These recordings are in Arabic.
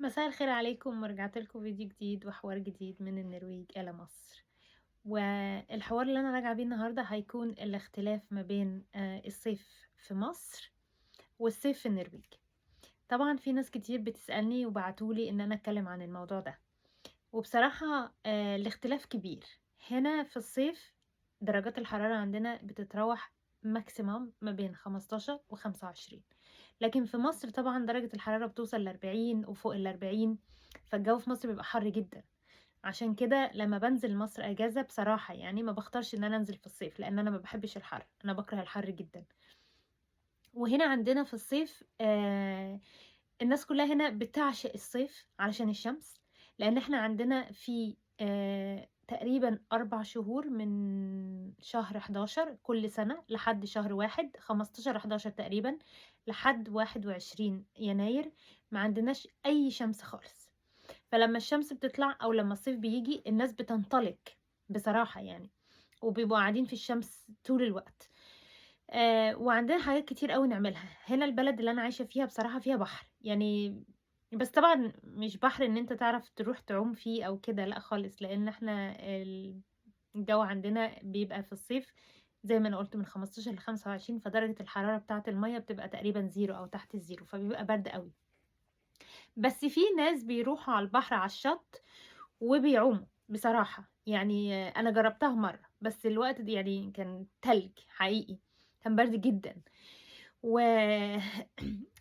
مساء الخير عليكم ورجعت لكم فيديو جديد وحوار جديد من النرويج إلى مصر. والحوار اللي أنا راجعة بيه النهاردة هيكون الاختلاف ما بين الصيف في مصر والصيف في النرويج. طبعا في ناس كتير بتسألني وبعتولي إن أنا أتكلم عن الموضوع ده، وبصراحة الاختلاف كبير. هنا في الصيف درجات الحرارة عندنا بتتراوح ماكسيموم ما بين 15 و25، لكن في مصر طبعا درجة الحرارة بتوصل ل40 وفوق ال40، فالجو في مصر بيبقى حر جدا. عشان كده لما بنزل مصر اجازة بصراحة يعني ما بختارش ان انا انزل في الصيف، لان انا ما بحبش الحر، انا بكره الحر جدا. وهنا عندنا في الصيف الناس كلها هنا بتعشق الصيف علشان الشمس، لأن احنا عندنا في تقريبا 4 شهور من شهر 11 كل سنة لحد شهر 1 15 11 تقريبا لحد 21 يناير، ما عندناش أي شمس خالص. فلما الشمس بتطلع أو لما الصيف بيجي الناس بتنطلق بصراحة يعني، وبيبقوا قاعدين في الشمس طول الوقت. وعندنا حاجات كتير أوي نعملها. هنا البلد اللي أنا عايشة فيها بصراحة فيها بحر، يعني بس طبعًا مش بحر إن أنت تعرف تروح تعوم فيه أو كده، لأ خالص، لإن إحنا الجو عندنا بيبقى في الصيف زي ما أنا قُلت من 15 ل25، فدرجة الحرارة بتاعة المَيّة بتبقى تقريبًا 0 أو تحت ال0، فبيبقى برد أوي. بس في ناس بيروحوا على البحر على الشط وبيعوموا بصراحة، يعني أنا جرّبتها مرّة، بس الوقت يعني كان تلج حقيقي، كان برد جدًا. و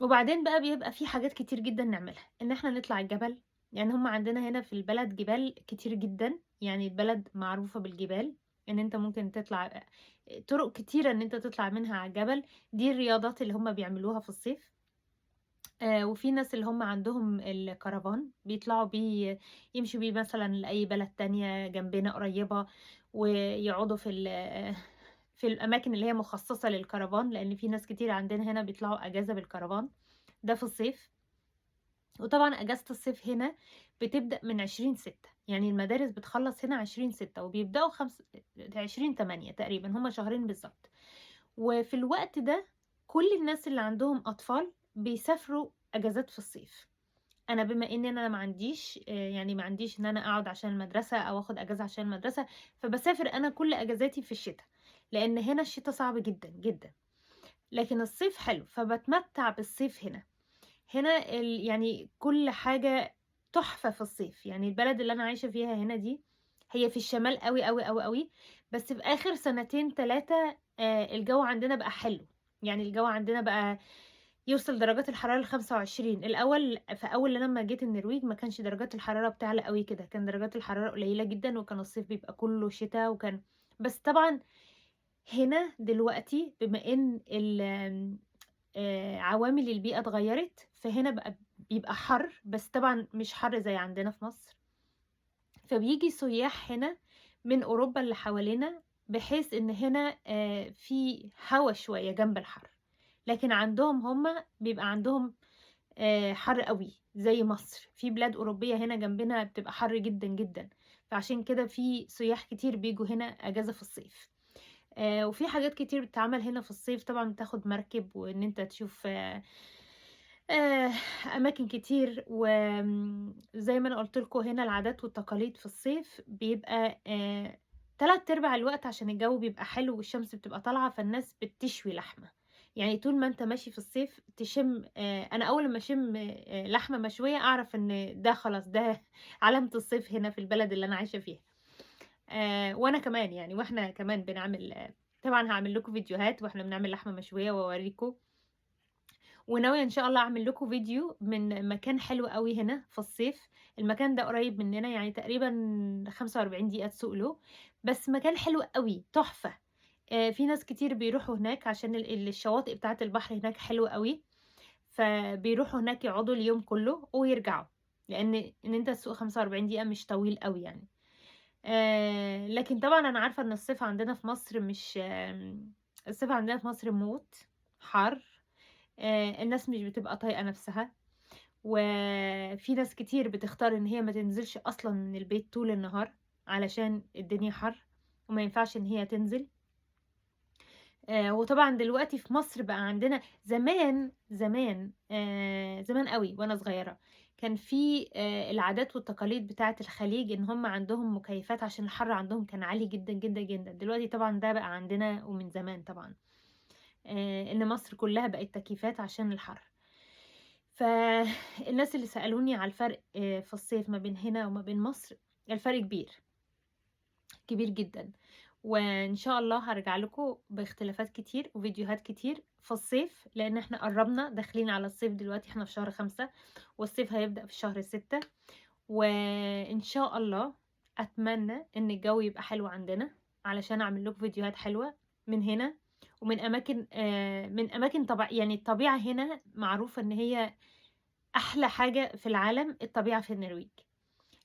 وبعدين بقى بيبقى في حاجات كتير جدًا نعملها، إن إحنا نطلع الجبل، يعني هُم عندنا هنا في البلد جبال كتير جدًا، يعني البلد معروفة بالجبال، إن أنت ممكن تطلع طرق كتيرة إن أنت تطلع منها على الجبل. دي الرياضات اللي هُم بيعملوها في الصيف. وفي ناس اللي هم عندهم الكرفان بيطلعوا بيه، يمشوا بيه مثلًا لأي بلد تانية جنبنا قريبة، ويقعدوا في الأماكن اللي هي مخصصة للكرفان، لإن في ناس كتير عندنا هنا بيطلعوا أجازة بالكرفان، ده في الصيف. وطبعًا أجازة الصيف هنا بتبدأ من 20/6، يعني المدارس بتخلّص هنا 20/6 وبيبدأوا 20/8 تقريبًا، هم شهرين بالضبط. وفي الوقت ده كل الناس اللي عندهم أطفال بيسافروا أجازات في الصيف. أنا بما إن أنا ما عنديش يعني ما عنديش إن أنا أقعد عشان المدرسة أو آخُد أجازة عشان المدرسة، فباسافر أنا كل أجازاتي في الشتا، لإن هنا الشتا صعب جدًا، جدًا، لكن الصيف حلو، فباتمتّع بالصيف هنا. هنا يعني كل حاجة تحفة في الصيف، يعني البلد اللي أنا عايشة فيها هنا دي هي في الشمال أوي، أوي، أوي، أوي، بس في آخر سنتين 3 الجو عندنا بقى حلو، يعني الجو عندنا بقى يوصل درجات الحرارة ل25. الأول في أول لمّا جيت النرويج ما كانش درجات الحرارة بتعلى أوي كده، كان درجات الحرارة قليلة جدًا وكان الصيف بيبقى كلّه شتا بس طبعًا هنا دلوقتي بما إن عوامل البيئة اتغيّرت، فهنا بيبقى حَر، بس طبعًا مش حَر زي عندنا في مصر، فبييجي سُياح هنا من أوروبا اللي حوالينا، بحيث إن هنا في هوا شوية جنب الحَر، لكن عندهم هُم بيبقى عندهم حَر أوي زي مصر، في بلاد أوروبية هنا جنبنا بتبقى حَر جدًا، جدًا، فعشان كده في سُياح كتير بييجوا هنا أجازة في الصيف. وفي حاجات كتير بتتعمل هنا في الصيف، طبعًا بتاخد مركب وإن أنت تشوف آآ أماكن كتير، زي ما أنا قُلت لكم هنا العادات والتقاليد في الصيف بيبقى 3/4 الوقت عشان الجو بيبقى حلو والشمس بتبقى طالعة، فالناس بتشوي لحمة، يعني طول ما أنت ماشي في الصيف تشم أنا أول أمّا أشم لحمة مشوية أعرف إن ده خلاص ده علامة الصيف هنا في البلد اللي أنا عايشة فيها. وأنا كمان يعني وإحنا كمان بنعمل، طبعًا هاعمل لكم فيديوهات وإحنا بنعمل لحمة مشوية وأوريكم. وناوية إن شاء الله أعمل لكم فيديو من مكان حلو أوي هنا في الصيف. المكان ده قريب مننا يعني تقريبًا 45 دقيقة تسوق له، بس مكان حلو أوي، تحفة. في ناس كتير بيروحوا هناك عشان الشواطئ بتاعة البحر هناك حلوة أوي، فبيروحوا هناك يقعدوا اليوم كله ويرجعوا، لإن إن أنت تسوق 45 دقيقة مش طويل أوي يعني. لكن طبعًا أنا عارفة إن الصيف عندنا في مصر مش الصيف عندنا في مصر موت، حَر، الناس مش بتبقى طايقة نَفْسها، وفي ناس كتير بتختار إن هي ما تنزلش أصلًا من البيت طول النهار، علشان الدنيا حَر وما ينفعش إن هي تنزل. وطبعًا دلوقتي في مصر بقى عندنا زمان أوي وأنا صغيرة، كان في العادات والتقاليد بتاعة الخليج إن هُم عندهم مكيفات عشان الحر عندهم كان عالي جدًا، جدًا، جدًا. دلوقتي طبعًا ده بقى عندنا ومن زمان طبعًا، إن مصر كلّها بقت تكييفات عشان الحر. فالناس اللي سألوني على الفرق في الصيف ما بين هنا وما بين مصر، الفرق كبير، كبير جدًا. وإن شاء الله هارجع لكم باختلافات كتير وفيديوهات كتير في الصيف، لإن إحنا قرّبنا داخلين على الصيف دلوقتي، إحنا في شهر 5 والصيف هيبدأ في شهر 6. وإن شاء الله أتمنى إن الجو يبقى حلو عندنا، علشان أعمل لكم فيديوهات حلوة من هنا ومن أماكن من أماكن يعني الطبيعة هنا معروفة إن هي أحلى حاجة في العالم الطبيعة في النرويج.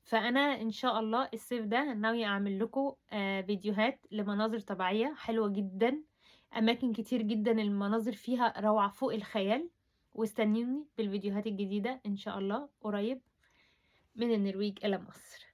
فأنا إن شاء الله الصيف ده ناوية أعمل لكم فيديوهات لمناظر طبيعية حلوة جدًا، أماكن كتير جدًا المناظر فيها روعة فوق الخيال. واستنوني بالفيديوهات الجديدة إن شاء الله قريب من النرويج إلى مصر.